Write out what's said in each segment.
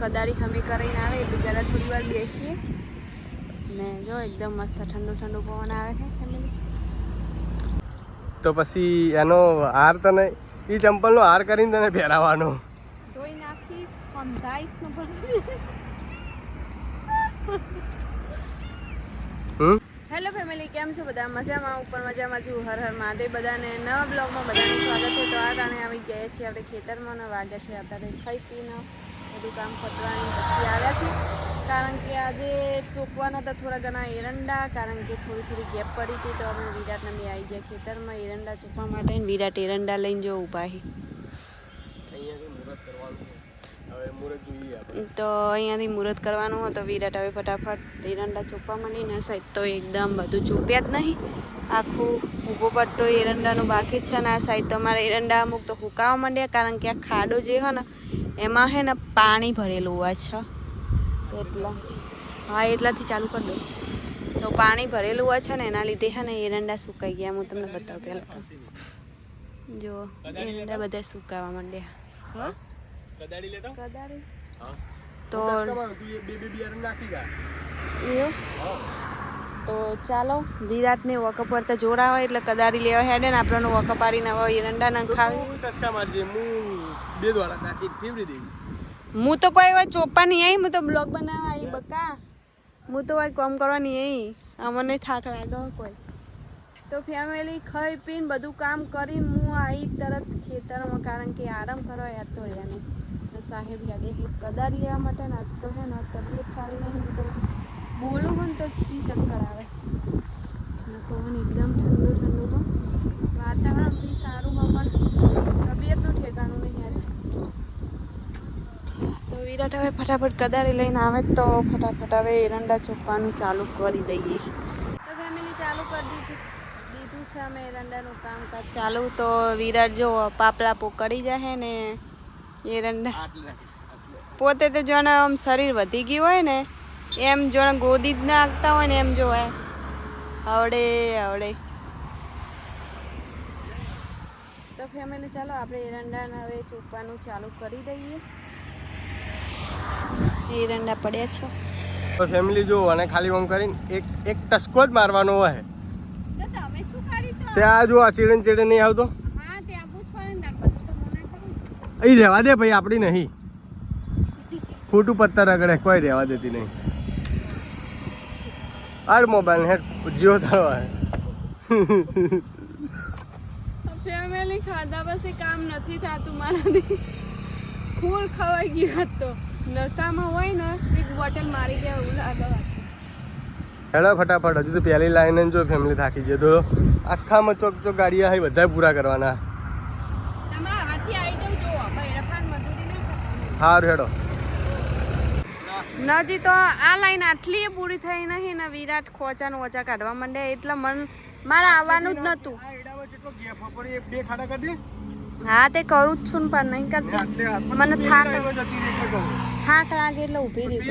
કદાળી હમી કરીને આવે એટલે જરા થોડી વાર બેસીએ ને જો એકદમ મસ્ત ઠંડુ ઠંડુ પવન આવે છે ફેમિલી. તો પછી એનો હાર તને એ ચંપલનો હાર કરીને તને પહેરાવવાનો. ધોઈ નાખીશ સંધાઈશ ને પછી. હેલો ફેમિલી, કેમ છો બધા? મજામાં? ઉપર મજામાં છું. હર હર મહાદેવ. બધાને નવા બ્લોગમાં બધાનું સ્વાગત છે. તો આ ટાણે આવી ગયા છીએ આપણે ખેતરમાં. વાગ્યા છે અત્યારે ખાઈ પીને બધું કામ પતવાની પછી આવ્યા છે. કારણ કે આજે ચોપવાના હતા થોડા ઘણા એરંડા, કારણ કે થોડી ગેપ પડી હતી. તો અમે વિરાટને બે આવી ગયા ખેતરમાં એરંડા ચોપવા માટે. વિરાટ એરંડા લઈને જો ઊભા છે. તો અહીંયાથી મુહૂર્ત કરવાનું હોય તો વિરાટ હવે ફટાફટ એરંડા ચોપવા માંડીને સાઈડ તો એકદમ બધું ચોપ્યા જ નહીં. આખું ઊભો પટ્ટો એરંડાનું બાકી જ છે ને આ સાઈડ તો અમારે એરંડા અમુક તો હુકાવા માંડ્યા, કારણ કે આ ખાડો જે હોય ને એમાં છે ને પાણી ભરેલું હોય છે એટલા. હા, એટલાથી ચાલુ કરી દઉં તો પાણી ભરેલું હોય છે ને એના લીધે છે ને એરંડા સુકાઈ ગયા. હું તમને બતાવું પહેલાં તો જો એરંડા બધા સુકાવા માંડ્યા. હા, કદાળી લેતો કદાળી તો તો ચાલો વિરાટને વોકઅપ પર તો જોરા હોય એટલે કદાળી લેવા હેડે ને આપણને વોકઅપ આરીને હવે એરંડા નખાવી. હું તો કોઈ વાર ચોપા નહીં આવી, હું તો બ્લોગ બનાવવા આવી બકા. હું તો કોઈ કામ કરવા નહીં આવી, અમને થાક લાગે કોઈ. તો ફેમિલી ખાઈ પીને બધું કામ કરીને હું આવી તરત ખેતરમાં, કારણ કે આરામ કરવા યાદ તો રહ્યા નહીં. સાહેબ યાદે કદાળી લેવા માટે ને આજ તો હે ને તબિયત સારી નહીં, તો બોલું હોય ને તો ચક્કર આવે. પવન એકદમ ઠંડુ ઠંડુ તો વાતાવરણ બી સારું હોય પણ તબિયતનું ઠેકાણું નહીં આજ. તો વિરાટ હવે ફટાફટ કદાળી લઈને આવે તો ફટાફટ હવે એરંડા ચોપવાનું ચાલુ કરી દઈએ. તો ફેમિલી ચાલુ કરી દીધું છે અમે એરંડાનું કામકાજ ચાલુ. તો વિરાટ જો પાપલા કરી જાય ને એરંડા પોતે તો જોને આમ શરીર વધી ગયું હોય ને એમ જોને ગોદી જ ના આગતા હોય ને એમ જોવાય આવડે આવડે. તો ફેમિલી ચાલો આપણે એરંડાને હવે ચોપવાનું ચાલુ કરી દઈએ. એરંડા પડ્યા છે તો ફેમિલી જો અને ખાલી ઓમ કરીને એક ટસકો જ મારવાનો હોય. તમે શું કરી તો ત્યાં જો આ ચીડન નહીં આવતો. હા તે આપું જ પડે ને બધું તો મને ખબર. અહીં રહેવા દે ભાઈ, આપણી નહીં. ખોટું પત્તર રગડે કોઈ રહેવા દેતી નહીં. આ મોબાઈલ હેડ જીઓ થયો હે. ફેમિલી ખાધા પછી કામ નથી થતું મારાથી. ફૂલ ખવાઈ ગયું તો નશામાં હોય ને એક બોટલ મારી ગયા એવું લાગે. હેડો ફટાફટ, હજુ તો પહેલી લાઈન જો ફેમિલી થાકી જાય તો આખામાં ચોક ગાડીયા હોય બધા પૂરા કરવાના. સારું હેડો. નજી તો આ લાઈન આટલી પૂરી થઈ નહીં ને વિરાટ ખોચા ને ઓચા કાઢવા માંડે એટલે મારે આવવાનું જ નતું. હા તે કરું જ છું પણ નહીં કરતી. મને થાક લાગે એટલે ઊભી રહી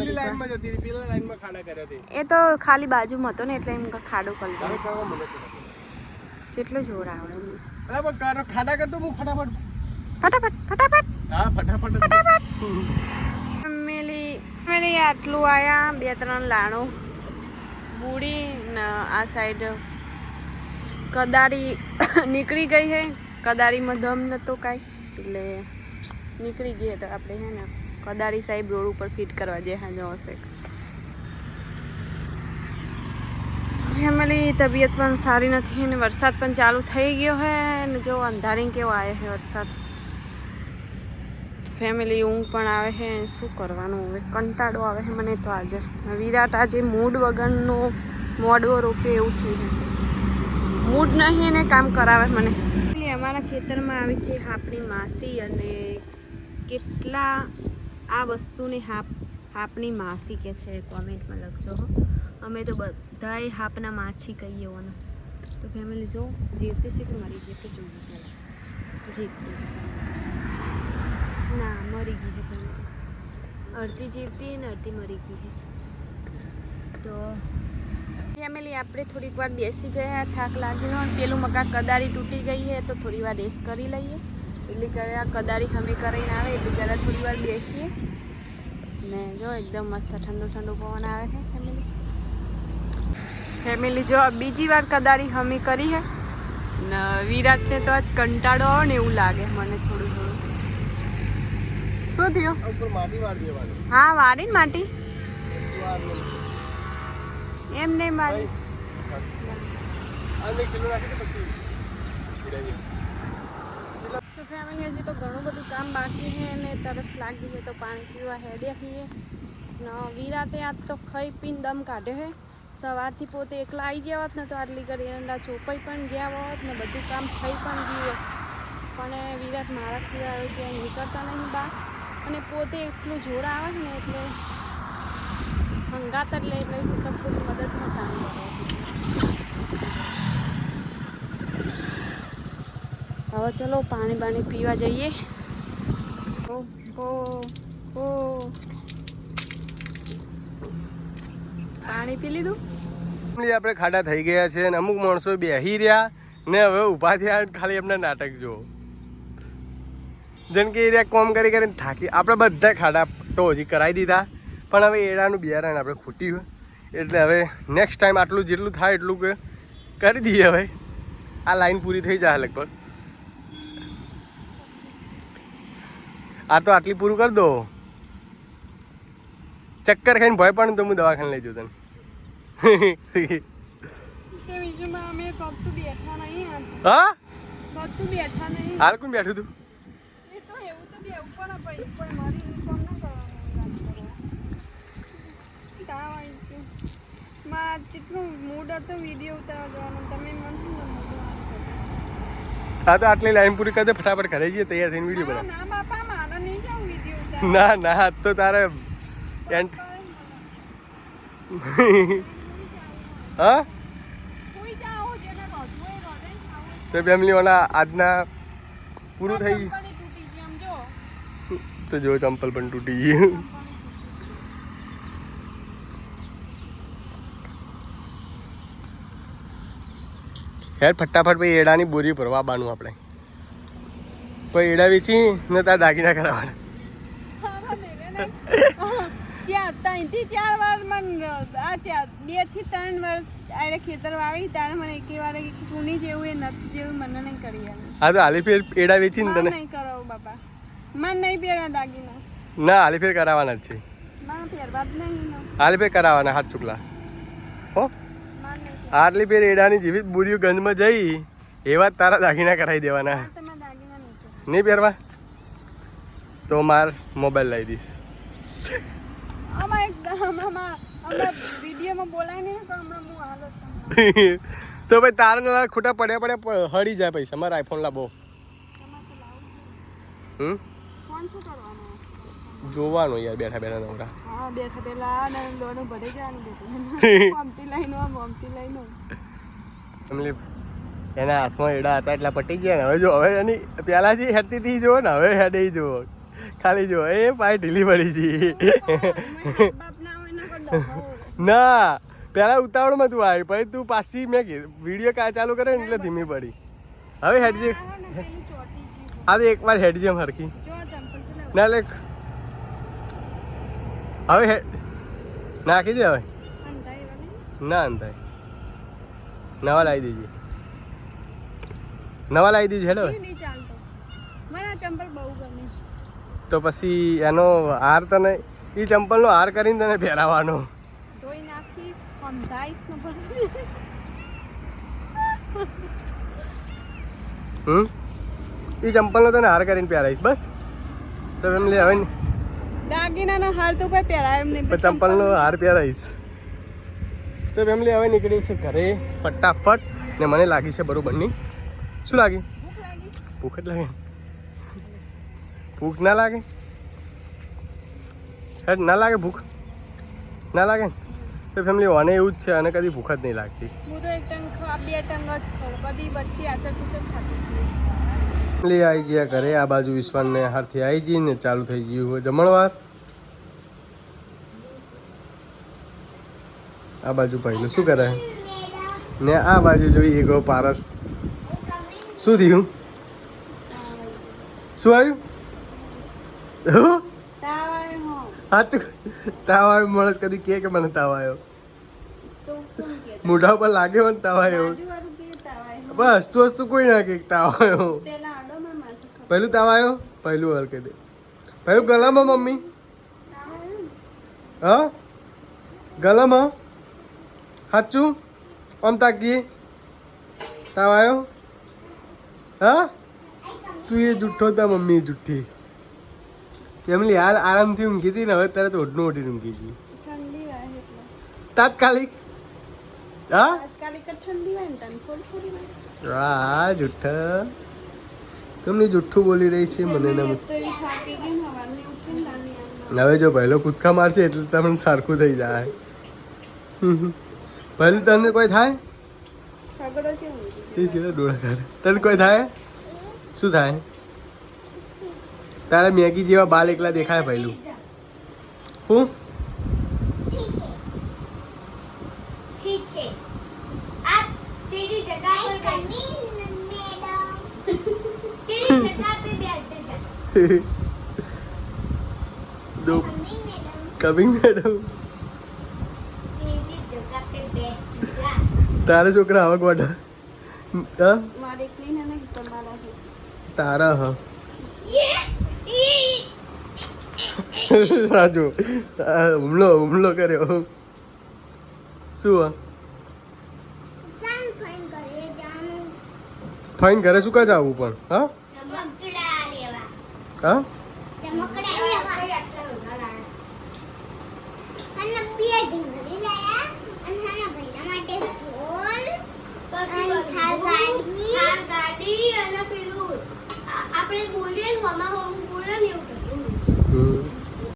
પડી. એ તો ખાલી બાજુમાં હતો ને એટલે એમ ખાડો કરી દો. કેટલો જોર આવડે ખાડા કરતો હું ફટાફટ ફટાફટ હા ફટાફટ. ફેમિલી આટલું આયા 2-3 લાણો બુડી ને આ સાઈડ કદાળી નીકળી ગઈ છે. કદાળીમાં દમ નતો કાંઈ એટલે નીકળી ગઈ. તો આપણે છે ને કદાળી સાહેબ રોડ ઉપર ફિટ કરવા જે હા જો હશે. ફેમિલી તબિયત પણ સારી નથી અને વરસાદ પણ ચાલુ થઈ ગયો છે ને જો અંધારી કેવો આવે છે વરસાદ. ફેમિલી ઊંઘ પણ આવે છે, શું કરવાનું હવે કંટાળો આવે છે મને તો. આજે વિરાટ આજે મૂડ વગરનો મોડવો રોપે એવું થયું છે. મૂડ નહીં ને કામ કરાવે મને. અમારા ખેતરમાં આવી છે હાપની માસી અને કેટલા આ વસ્તુને હાપની માસી કે છે કોમેન્ટમાં લખજો હો. અમે તો બધાએ હાપના માછી કહીએ હોને. તો ફેમિલી જો જીવતી છે કે મરી ગઈ તો જોવું પહેલાં. જીવતી ના મરી ગઈ છે. અડધી જીવતી ને અડધી મરી ગઈ છે. તો ફેમિલી આપણે થોડીક વાર બેસી ગયા, થાક લાગેલો અને પેલું મકા કદાળી તૂટી ગઈ છે તો થોડી વાર રેસ્ટ કરી લઈએ. એટલે કદાળી હમે કરીને આવે એટલે જરા થોડી વાર બેસીએ ને જો એકદમ મસ્ત ઠંડુ ઠંડુ પવન આવે છે ફેમિલી જો બીજી વાર કદારી હમી કરી હે ને વિરાટને તો આજ કંટાળો આવે ને એવું લાગે મને થોડું થોડું. શું થયું? ઉપર માટી વાળી દેવાની. હા વાળી ને માટી એમ નહીં મારી અને કિલો નાખી દે પછી તો ફેમિલી હજી તો ઘણું બધું કામ બાકી છે ને તરસ લાગી છે તો પાણી પીવા હેડ્યા છીએ ને વિરાટે આજ તો ખાઈ પીને દમ કાઢ્યો છે. સવારથી પોતે એકલા આવી ગયા હોત ને તો આટલી ઘડી એરંડા ચોપાઈ પણ ગયા હોત ને બધું કામ થઈ પણ ગયું પણ વિરાટ મારા સિવાય હવે ક્યાંય નીકળતા નહીં બહાર અને પોતે એટલું જોર આવે છે ને એટલે હંગાત જ લઈ હું તો થોડી મદદમાં કામ કરે. હવે ચલો પાણી બાણી પીવા જઈએ. ઓ ઓ ઓ પાણી પી લીધું. આપણે ખાડા થઈ ગયા છે અને અમુક માણસો બેહી રહ્યા ને હવે ઊભા થયા ખાલી એમના નાટક જો જેમ કે એરિયા કોમ કરી કરીને થાકી આપણે બધા ખાડા તો હજી કરાવી દીધા પણ હવે એડાનું બિયારણ આપણે ખૂટ્યું એટલે હવે નેક્સ્ટ ટાઈમ આટલું જેટલું થાય એટલું કરી દઈએ. હવે આ લાઈન પૂરી થઈ જાય લગભગ. આ તો આટલી પૂરું કરી દો. ચક્કર ખાઈને ભય પણ તો હું દવાખાને લઈ જઉં તને. હા હાલ કોણ બેઠું તું? હા તો આટલી લાઈન પૂરી કરી દે ફટાફટ ઘરે જઈએ તૈયાર થઈને વિડીયો બનાવ. ના ના તો તારે હા તો ફેમિલીવાળા આજના પૂરું થઈ તો જો ચંપલ પણ તૂટી ગયું. યાર ફટાફટ પછી એડાની બોરી ભરવા બાનું આપણે પછી એડા વેચી ને તાર દાગીના કરાવવાના. ત્યાંથી 4 વાર મને આ 2 થી 3 વાર આરે ખેતર વાવી તારે મને એકે વાર ચૂની જેવું એ નથી જેવું મને નહીં કરી આવે. હા તો હાલી ફેર એડા વેચી ને તને નહીં કરાવ બાપા મન નહીં પહેરવા દાગીના. ના હાલી ફેર કરાવવાના જ છે. ના પહેરવા જ નહીં. હાલી ફેર કરાવવાના હાથ ચૂકલા હો. આટલી ફેર એડાની જેવી બોરીઓ ગંજમાં જઈ એવા તારા દાગીના કરાવી દેવાના. નહીં પહેરવા તો માર મોબાઈલ લઈ દઈશ. તો ભાઈ તારા ખોટા પડ્યા હળી જાય પૈસા. મારા આઈફોન લાવો. જોવાનું યાર બેઠા બેઠા નવરા. એના હાથમાં એડા હતા એટલા પટી ગયા ને હવે જો હવે એની પેલા જે હેડતી હતી જો ને હવે હેડે જો ખાલી જો એ પાય ઢીલી પડી છે. ના પેલા ઉતાવળમાં તું આવી પછી તું પાછી મેં વિડીયો ચાલુ કરે ને એટલે ધીમી પડી. હવે હેડજે હા તો એકવાર હેડજે એમ હરખી ના લે હવે નાખી દે હવે ના અંધાય નવા લાવી દેજે. નવા લાવી દીધી હેલો તો પછી એનો હાર તને એ ચંપલનો હાર કરીને તને પહેરાવાનો. એ ચંપલનો તને હાર કરીને પહેરાવીશ બસ. તો ફેમિલી હવે દાગીનાનો હાર તો કોઈ પહેરાય એમ નહીં ચંપલનો હાર પહેરાવીશ. તો ફેમિલી હવે નીકળી છે ઘરે ફટાફટ ને મને લાગી છે બરોબરની. શું લાગી? ભૂખ જ લાગે. ભૂખ ના લાગે? હેડ ના લાગે ભૂખ ના લાગે તો ફેમિલી મને એવું જ છે અને કદી ભૂખ જ નહીં લાગતી. હું તો 1 ટંક 2 ટંક જ ખાઉં કદી બચ્ચી આચર કુચર ખાતી ફેમિલી આવી ગયા ઘરે. આ બાજુ વિશ્વાનને હારથી આવી જઈ ને ચાલુ થઈ ગયું જમણવાર. આ બાજુ ભાઈનું શું કરે ને આ બાજુ જોઈએ ગો પારસ. શું થયું? શું આવ્યું? સાચું તાવ આવ્યો માણસ કદી કે મને તાવ આવ્યો તો કોણ કે મોઢા ઉપર લાગે મને તાવ આવ્યો બાજુવાળું કે તાવ આવ્યો બસ હસતું હસતું કોઈ ના કે તાવ આવ્યો પેલા આડોમાં માથું ખબર પહેલું તાવ આવ્યો પહેલું હાલ કહી દે પહેલું ગલામાં મમ્મી તાવ આવ્યો ને? હા ગલામાં સાચું આમ તાકીએ તાવ આવ્યો હા તું એ જુઠ્ઠો તા મમ્મી જુઠ્ઠી ફેમિલી હાલ આરામથી ઊંઘી હતી ને હવે તરત ઓઢનું ઓઢીને ઊંઘી ગઈ ઠંડી વાય એટલે તાત્કાલિક હા આજકાલ એક ઠંડી વાય ને તને થોડી વાય વાહ જુઠ્ઠા તમને જુઠ્ઠું બોલી રહી છે મને ના તો એ થાકી ગઈ ને હવારની ઉઠીને નાની આમ હવે જો પહેલો કૂદકા મારશે એટલે તમને સરખું થઈ જાય પહેલું તને કોઈ થાય સગડો છે ઊંઘી એ છે ડોળા કાઢે તને કોઈ થાય શું થાય તારા મેગી જેવા બાલ એકલા દેખાય પહેલું હું ठीक है आप तेरी जगह पर मैडम तेरी जगह पे बैठ जा दो मैडम कमिंग मैडम तेरी जगह पे बैठ जा તારા છોકરા આવક વાટા હા મારે એકલી ને નહીં તમારા છે તારા હા ये રાજુ હુમલો કર્યો શું હા जान फाइन करे जान ફાઇન ઘરે શું કા જવું પણ હા रमकड़ा लेवा હા रमकड़ा